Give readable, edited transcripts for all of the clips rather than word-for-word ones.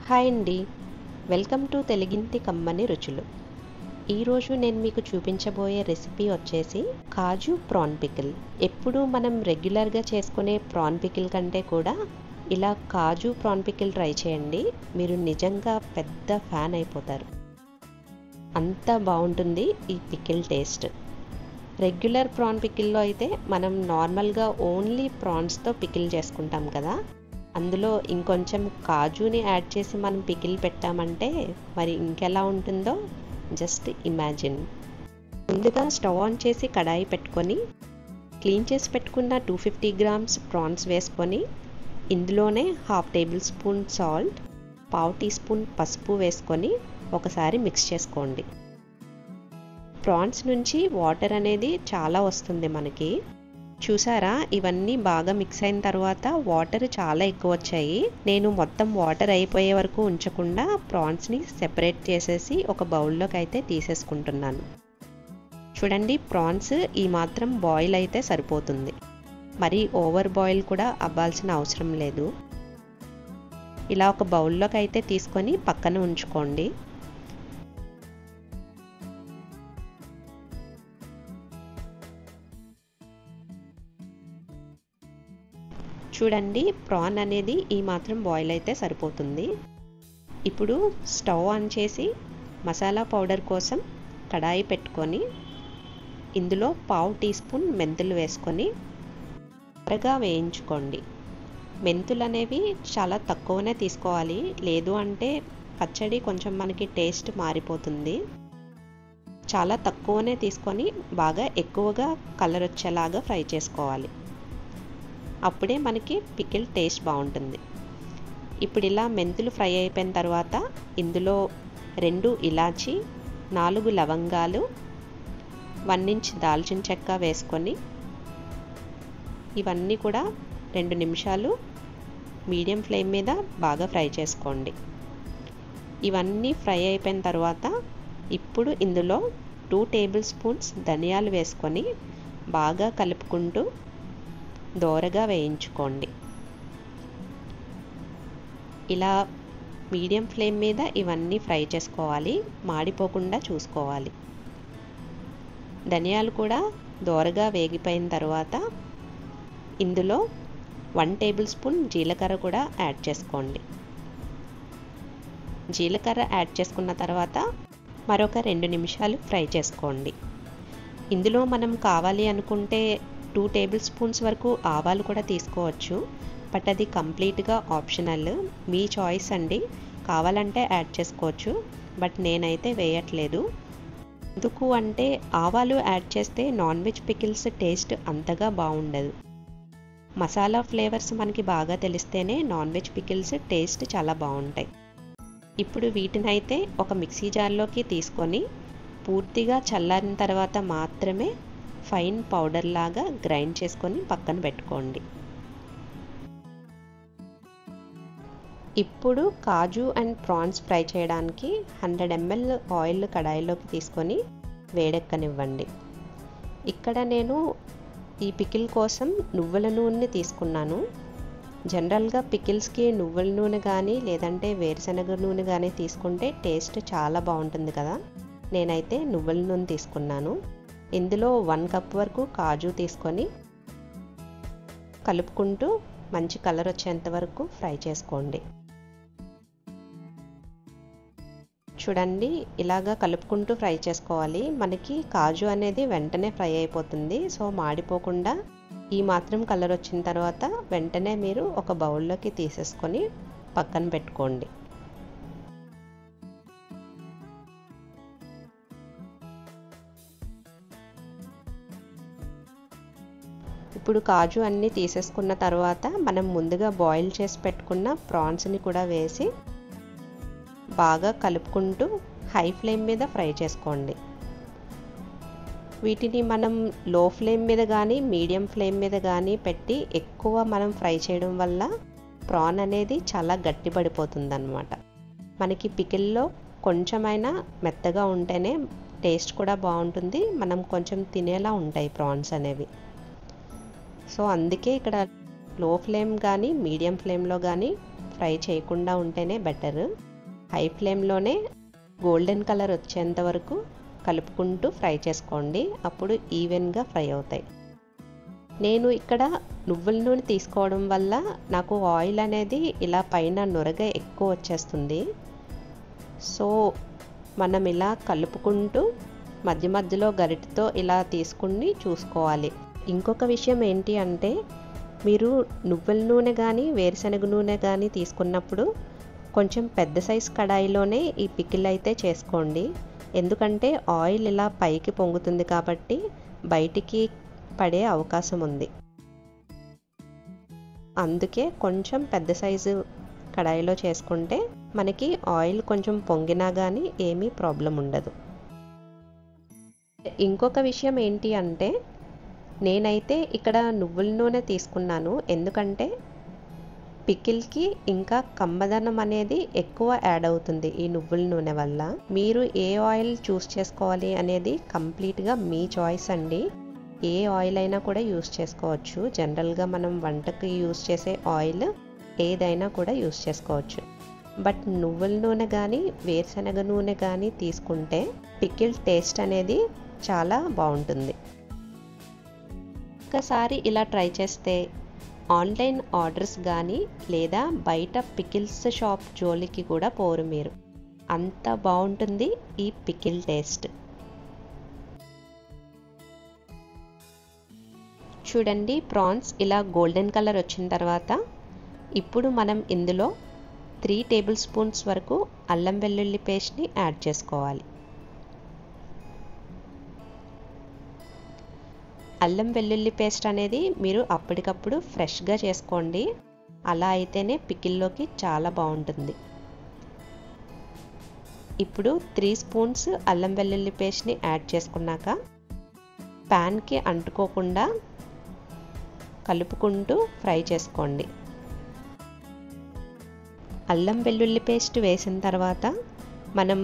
Hi అండి, welcome to తెలుగింటి కమ్మని రుచులు. ఈరోజు నేను మీకు చూపించబోయే రెసిపీ వచ్చేసి కాజు ప్రాన్ పికిల్. ఎప్పుడు మనం రెగ్యులర్గా చేసుకునే ప్రాన్ పికిల్ కంటే కూడా ఇలా కాజు ప్రాన్ పికిల్ ట్రై చేయండి. మీరు నిజంగా పెద్ద ఫ్యాన్ అయిపోతారు. అంత బాగుంటుంది ఈ పికిల్ టేస్ట్. రెగ్యులర్ ప్రాన్ పికిల్లో అయితే మనం నార్మల్గా ఓన్లీ ప్రాన్స్తో పికిల్ చేసుకుంటాం కదా, అందులో ఇంకొంచెం కాజుని యాడ్ చేసి మనం పికిల్ పెట్టామంటే మరి ఇంకెలా ఉంటుందో జస్ట్ ఇమాజిన్. ముందుగా స్టవ్ ఆన్ చేసి కడాయి పెట్టుకొని క్లీన్ చేసి పెట్టుకున్న 250 గ్రామ్స్ ప్రాన్స్ వేసుకొని ఇందులోనే 1/2 tablespoon salt, 1/2 teaspoon పసుపు వేసుకొని ఒకసారి మిక్స్ చేసుకోండి. ప్రాన్స్ నుంచి వాటర్ అనేది చాలా వస్తుంది మనకి. చూసారా, ఇవన్నీ బాగా మిక్స్ అయిన తర్వాత వాటర్ చాలా ఎక్కువ వచ్చాయి. నేను మొత్తం వాటర్ అయిపోయే వరకు ఉంచకుండా ప్రాన్స్ని సెపరేట్ చేసేసి ఒక బౌల్లోకి అయితే తీసేసుకుంటున్నాను. చూడండి, ప్రాన్స్ ఈ మాత్రం బాయిల్ అయితే సరిపోతుంది. మరి ఓవర్ బాయిల్ కూడా అవ్వాల్సిన అవసరం లేదు. ఇలా ఒక బౌల్లోకి అయితే తీసుకొని పక్కన ఉంచుకోండి. చూడండి, ప్రాన్ అనేది ఈ మాత్రం బాయిల్ అయితే సరిపోతుంది. ఇప్పుడు స్టవ్ ఆన్ చేసి మసాలా పౌడర్ కోసం కడాయి పెట్టుకొని ఇందులో 1/2 టీ స్పూన్ మెంతులు వేసుకొని త్వరగా వేయించుకోండి. మెంతులు అనేవి చాలా తక్కువనే తీసుకోవాలి, లేదు అంటే పచ్చడి కొంచెం మనకి టేస్ట్ మారిపోతుంది. చాలా తక్కువనే తీసుకొని బాగా ఎక్కువగా కలర్ వచ్చేలాగా ఫ్రై చేసుకోవాలి. అప్పుడే మనకి పికిల్ టేస్ట్ బాగుంటుంది. ఇప్పుడు ఇలా మెంతులు ఫ్రై అయిపోయిన తర్వాత ఇందులో 2 ఇలాచి, 4 లవంగాలు, 1 ఇంచ్ దాల్చిన చెక్క వేసుకొని ఇవన్నీ కూడా 2 నిమిషాలు మీడియం ఫ్లేమ్ మీద బాగా ఫ్రై చేసుకోండి. ఇవన్నీ ఫ్రై అయిపోయిన తర్వాత ఇప్పుడు ఇందులో 2 టేబుల్ స్పూన్స్ ధనియాలు వేసుకొని బాగా కలుపుకుంటూ దోరగా వేయించుకోండి. ఇలా మీడియం ఫ్లేమ్ మీద ఇవన్నీ ఫ్రై చేసుకోవాలి, మాడిపోకుండా చూసుకోవాలి. ధనియాలు కూడా దోరగా వేగిపోయిన తర్వాత ఇందులో 1 టేబుల్ స్పూన్ జీలకర్ర కూడా యాడ్ చేసుకోండి. జీలకర్ర యాడ్ చేసుకున్న తర్వాత మరొక 2 నిమిషాలు ఫ్రై చేసుకోండి. ఇందులో మనం కావాలి అనుకుంటే 2 టేబుల్ స్పూన్స్ వరకు ఆవాలు కూడా తీసుకోవచ్చు, బట్ అది కంప్లీట్గా ఆప్షనల్, మీ చాయిస్ అండి. కావాలంటే యాడ్ చేసుకోవచ్చు, బట్ నేనైతే వేయట్లేదు. ఎందుకు అంటే ఆవాలు యాడ్ చేస్తే నాన్ వెజ్ పికిల్స్ టేస్ట్ అంతగా బాగుండదు. మసాలా ఫ్లేవర్స్ మనకి బాగా తెలిస్తేనే నాన్ వెజ్ పికిల్స్ టేస్ట్ చాలా బాగుంటాయి. ఇప్పుడు వీటినైతే ఒక మిక్సీ జార్లోకి తీసుకొని పూర్తిగా చల్లారిన తర్వాత మాత్రమే ఫైన్ పౌడర్ లాగా గ్రైండ్ చేసుకొని పక్కన పెట్టుకోండి. ఇప్పుడు కాజు అండ్ ప్రాన్స్ ఫ్రై చేయడానికి 100 ml ఆయిల్ కడాయిలోకి తీసుకొని వేడెక్కనివ్వండి. ఇక్కడ నేను ఈ పికిల్ కోసం నువ్వుల నూనెని తీసుకున్నాను. జనరల్గా పికిల్స్కి నువ్వుల నూనె కానీ లేదంటే వేరుశనగ నూనె కానీ తీసుకుంటే టేస్ట్ చాలా బాగుంటుంది కదా, నేనైతే నువ్వుల నూనె తీసుకున్నాను. ఇందులో 1 కప్ వరకు కాజు తీసుకొని కలుపుకుంటూ మంచి కలర్ వచ్చేంత వరకు ఫ్రై చేసుకోండి. చూడండి, ఇలాగా కలుపుకుంటూ ఫ్రై చేసుకోవాలి. మనకి కాజు అనేది వెంటనే ఫ్రై అయిపోతుంది, సో మాడిపోకుండా ఈ మాత్రం కలర్ వచ్చిన తర్వాత వెంటనే మీరు ఒక బౌల్లోకి తీసేసుకొని పక్కన పెట్టుకోండి. ఇప్పుడు కాజు అన్నీ తీసేసుకున్న తర్వాత మనం ముందుగా బాయిల్ చేసి పెట్టుకున్న ప్రాన్స్ని కూడా వేసి బాగా కలుపుకుంటూ హై ఫ్లేమ్ మీద ఫ్రై చేసుకోండి. వీటిని మనం లో ఫ్లేమ్ మీద కానీ మీడియం ఫ్లేమ్ మీద కానీ పెట్టి ఎక్కువ మనం ఫ్రై చేయడం వల్ల ప్రాన్ అనేది చాలా గట్టిపడిపోతుందన్నమాట. మనకి పికిల్లో కొంచెమైనా మెత్తగా ఉంటేనే టేస్ట్ కూడా బాగుంటుంది, మనం కొంచెం తినేలా ఉంటాయి ప్రాన్స్ అనేవి. సో అందుకే ఇక్కడ లో ఫ్లేమ్ కానీ మీడియం ఫ్లేమ్లో కానీ ఫ్రై చేయకుండా ఉంటేనే బెటర్. హై ఫ్లేమ్లోనే గోల్డెన్ కలర్ వచ్చేంత వరకు కలుపుకుంటూ ఫ్రై చేసుకోండి, అప్పుడు ఈవెన్గా ఫ్రై అవుతాయి. నేను ఇక్కడ నువ్వుల నూనె తీసుకోవడం వల్ల నాకు ఆయిల్ అనేది ఇలా పైన నొరగ ఎక్కువ వచ్చేస్తుంది. సో మనం ఇలా కలుపుకుంటూ మధ్య మధ్యలో గరిటెతో ఇలా తీసుకుని చూసుకోవాలి. ఇంకొక విషయం ఏంటి అంటే, మీరు నువ్వుల నూనె కానీ వేరుశనగ నూనె కానీ తీసుకున్నప్పుడు కొంచెం పెద్ద సైజు కడాయిలోనే ఈ పికిల్ అయితే చేసుకోండి. ఎందుకంటే ఆయిల్ ఇలా పైకి పొంగుతుంది కాబట్టి బయటికి పడే అవకాశం ఉంది. అందుకే కొంచెం పెద్ద సైజు కడాయిలో చేసుకుంటే మనకి ఆయిల్ కొంచెం పొంగినా కానీ ఏమీ ప్రాబ్లం ఉండదు. ఇంకొక విషయం ఏంటి అంటే, నేనైతే ఇక్కడ నువ్వుల నూనె తీసుకున్నాను, ఎందుకంటే పికిల్కి ఇంకా కమ్మదనం అనేది ఎక్కువ యాడ్ అవుతుంది ఈ నువ్వుల నూనె వల్ల. మీరు ఏ ఆయిల్ చూస్ చేసుకోవాలి అనేది కంప్లీట్గా మీ చాయిస్ అండి. ఏ ఆయిల్ అయినా కూడా యూస్ చేసుకోవచ్చు. జనరల్గా మనం వంటకి యూస్ చేసే ఆయిల్ ఏదైనా కూడా యూస్ చేసుకోవచ్చు. బట్ నువ్వుల నూనె కానీ వేరుశనగ నూనె కానీ తీసుకుంటే పికిల్ టేస్ట్ అనేది చాలా బాగుంటుంది. ఒకసారి ఇలా ట్రై చేస్తే ఆన్లైన్ ఆర్డర్స్ కానీ లేదా బయట పికిల్స్ షాప్ జోలికి కూడా పోరు మీరు. అంత బాగుంటుంది ఈ పికిల్ టేస్ట్. చూడండి, ప్రాన్స్ ఇలా గోల్డెన్ కలర్ వచ్చిన తర్వాత ఇప్పుడు మనం ఇందులో 3 టేబుల్ స్పూన్స్ వరకు అల్లం వెల్లుల్లి పేస్ట్ని యాడ్ చేసుకోవాలి. అల్లం వెల్లుల్లి పేస్ట్ అనేది మీరు అప్పటికప్పుడు ఫ్రెష్గా చేసుకోండి, అలా అయితేనే పికిల్లోకి చాలా బాగుంటుంది. ఇప్పుడు 3 స్పూన్స్ అల్లం వెల్లుల్లి పేస్ట్ని యాడ్ చేసుకున్నాక ప్యాన్కి అంటుకోకుండా కలుపుకుంటూ ఫ్రై చేసుకోండి. అల్లం వెల్లుల్లి పేస్ట్ వేసిన తర్వాత మనం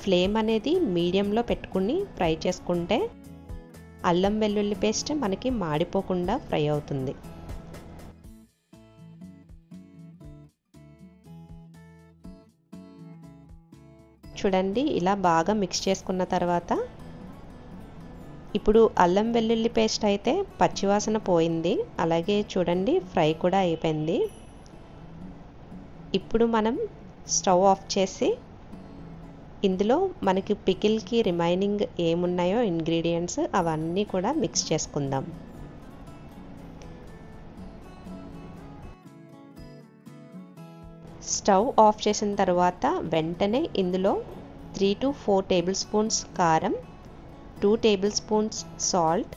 ఫ్లేమ్ అనేది మీడియంలో పెట్టుకుని ఫ్రై చేసుకుంటే అల్లం వెల్లుల్లి పేస్ట్ మనకి మాడిపోకుండా ఫ్రై అవుతుంది. చూడండి, ఇలా బాగా మిక్స్ చేసుకున్న తర్వాత ఇప్పుడు అల్లం వెల్లుల్లి పేస్ట్ అయితే పచ్చివాసన పోయింది, అలాగే చూడండి ఫ్రై కూడా అయిపోయింది. ఇప్పుడు మనం స్టవ్ ఆఫ్ చేసి ఇందులో మనకి పికిల్కి రిమైనింగ్ ఏమున్నాయో ఇంగ్రీడియంట్స్ అవన్నీ కూడా మిక్స్ చేసుకుందాం. స్టవ్ ఆఫ్ చేసిన తర్వాత వెంటనే ఇందులో 3 to 4 టేబుల్ స్పూన్స్ కారం, 2 table spoons salt,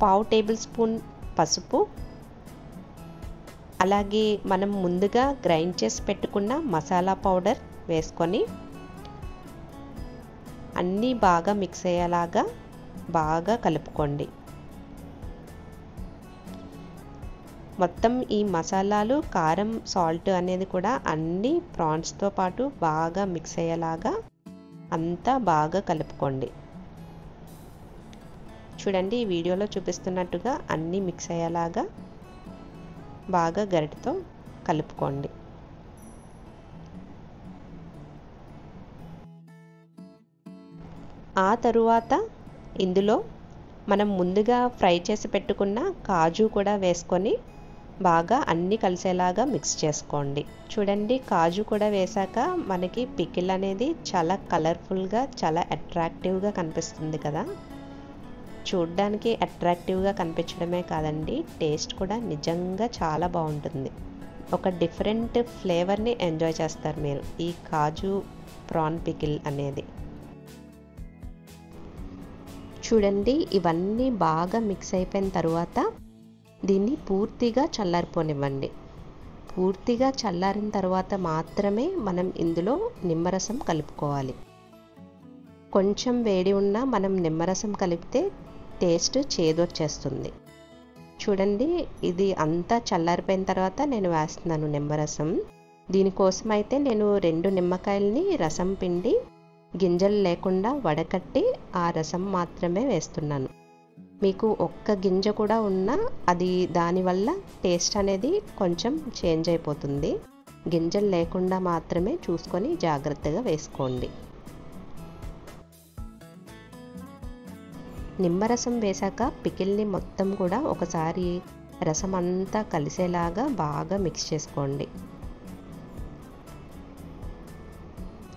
1/2 table spoon పసుపు, అలాగే మనం ముందుగా గ్రైండ్ చేసి పెట్టుకున్న మసాలా పౌడర్ వేసుకొని అన్నీ బాగా మిక్స్ అయ్యేలాగా బాగా కలుపుకోండి. మొత్తం ఈ మసాలాలు, కారం, సాల్ట్ అనేది కూడా అన్ని ప్రాన్స్తో పాటు బాగా మిక్స్ అయ్యేలాగా అంతా బాగా కలుపుకోండి. చూడండి, ఈ వీడియోలో చూపిస్తున్నట్టుగా అన్నీ మిక్స్ అయ్యేలాగా బాగా గరిటెతో కలుపుకోండి. ఆ తరువాత ఇందులో మనం ముందుగా ఫ్రై చేసి పెట్టుకున్న కాజు కూడా వేసుకొని బాగా అన్నీ కలిసేలాగా మిక్స్ చేసుకోండి. చూడండి, కాజు కూడా వేసాక మనకి పికిల్ అనేది చాలా కలర్ఫుల్గా, చాలా అట్రాక్టివ్గా కనిపిస్తుంది కదా. చూడ్డానికి అట్రాక్టివ్గా కనిపించడమే కాదండి, టేస్ట్ కూడా నిజంగా చాలా బాగుంటుంది. ఒక డిఫరెంట్ ఫ్లేవర్ని ఎంజాయ్ చేస్తారు మీరు ఈ కాజు ప్రాన్ పికిల్ అనేది. చూడండి, ఇవన్నీ బాగా మిక్స్ అయిపోయిన తర్వాత దీన్ని పూర్తిగా చల్లారిపోనివ్వండి. పూర్తిగా చల్లారిన తర్వాత మాత్రమే మనం ఇందులో నిమ్మరసం కలుపుకోవాలి. కొంచెం వేడి ఉన్నా మనం నిమ్మరసం కలిపితే టేస్ట్ చేదొచ్చేస్తుంది. చూడండి, ఇది అంతా చల్లారిపోయిన తర్వాత నేను వేస్తున్నాను నిమ్మరసం. దీనికోసం అయితే నేను 2 నిమ్మకాయలని రసం పిండి గింజలు లేకుండా వడకట్టి ఆ రసం మాత్రమే వేస్తున్నాను. మీకు ఒక్క గింజ కూడా ఉన్నా అది దానివల్ల టేస్ట్ అనేది కొంచెం చేంజ్ అయిపోతుంది. గింజలు లేకుండా మాత్రమే చూసుకొని జాగ్రత్తగా వేసుకోండి. నిమ్మరసం వేశాక పికిల్ని మొత్తం కూడా ఒకసారి రసం అంతా కలిసేలాగా బాగా మిక్స్ చేసుకోండి.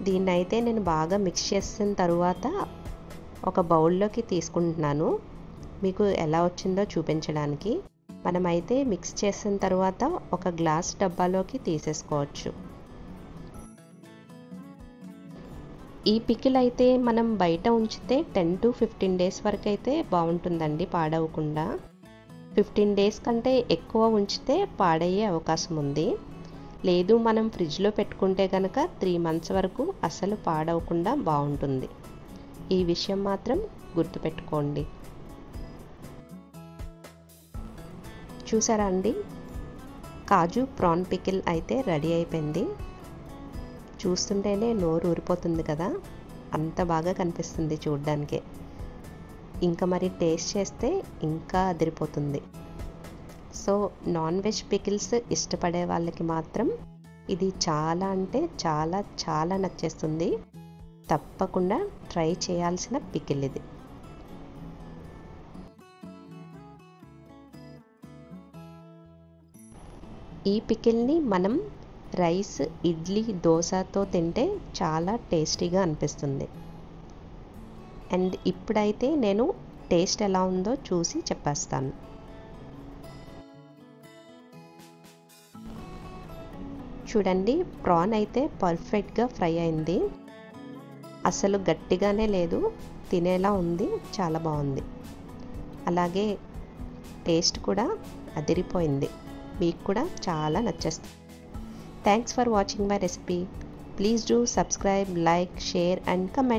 దీన్నైతే నేను బాగా మిక్స్ చేసిన తరువాత ఒక బౌల్లోకి తీసుకుంటున్నాను, మీకు ఎలా వచ్చిందో చూపించడానికి. మనమైతే మిక్స్ చేసిన తర్వాత ఒక గ్లాస్ డబ్బాలోకి తీసేసుకోవచ్చు. ఈ పికిల్ అయితే మనం బయట ఉంచితే 10 to 15 days వరకు అయితే బాగుంటుందండి, పాడవకుండా. 15 days కంటే ఎక్కువ ఉంచితే పాడయ్యే అవకాశం ఉంది. లేదు మనం ఫ్రిడ్జ్లో పెట్టుకుంటే కనుక 3 months వరకు అసలు పాడవకుండా బాగుంటుంది. ఈ విషయం మాత్రం గుర్తుపెట్టుకోండి. చూసారా అండి, కాజు ప్రాన్ పికిల్ అయితే రెడీ అయిపోయింది. చూస్తుంటేనే నోరు ఊరిపోతుంది కదా, అంత బాగా కనిపిస్తుంది చూడ్డానికే. ఇంకా మరి టేస్ట్ చేస్తే ఇంకా అదిరిపోతుంది. సో నాన్ వెజ్ పికిల్స్ ఇష్టపడే వాళ్ళకి మాత్రం ఇది చాలా అంటే చాలా చాలా నచ్చేస్తుంది. తప్పకుండా ట్రై చేయాల్సిన పికిల్ ఇది. ఈ పికిల్ని మనం రైస్, ఇడ్లీ, దోశతో తింటే చాలా టేస్టీగా అనిపిస్తుంది. అండ్ ఇప్పుడైతే నేను టేస్ట్ ఎలా ఉందో చూసి చెప్పేస్తాను. చూడండి, ప్రాన్ అయితే పర్ఫెక్ట్గా ఫ్రై అయింది. అసలు గట్టిగానే లేదు, తినేలా ఉంది, చాలా బాగుంది. అలాగే టేస్ట్ కూడా అదిరిపోయింది, మీకు కూడా చాలా నచ్చేస్తుంది. Thanks for watching my recipe. Please do subscribe, like, share and comment.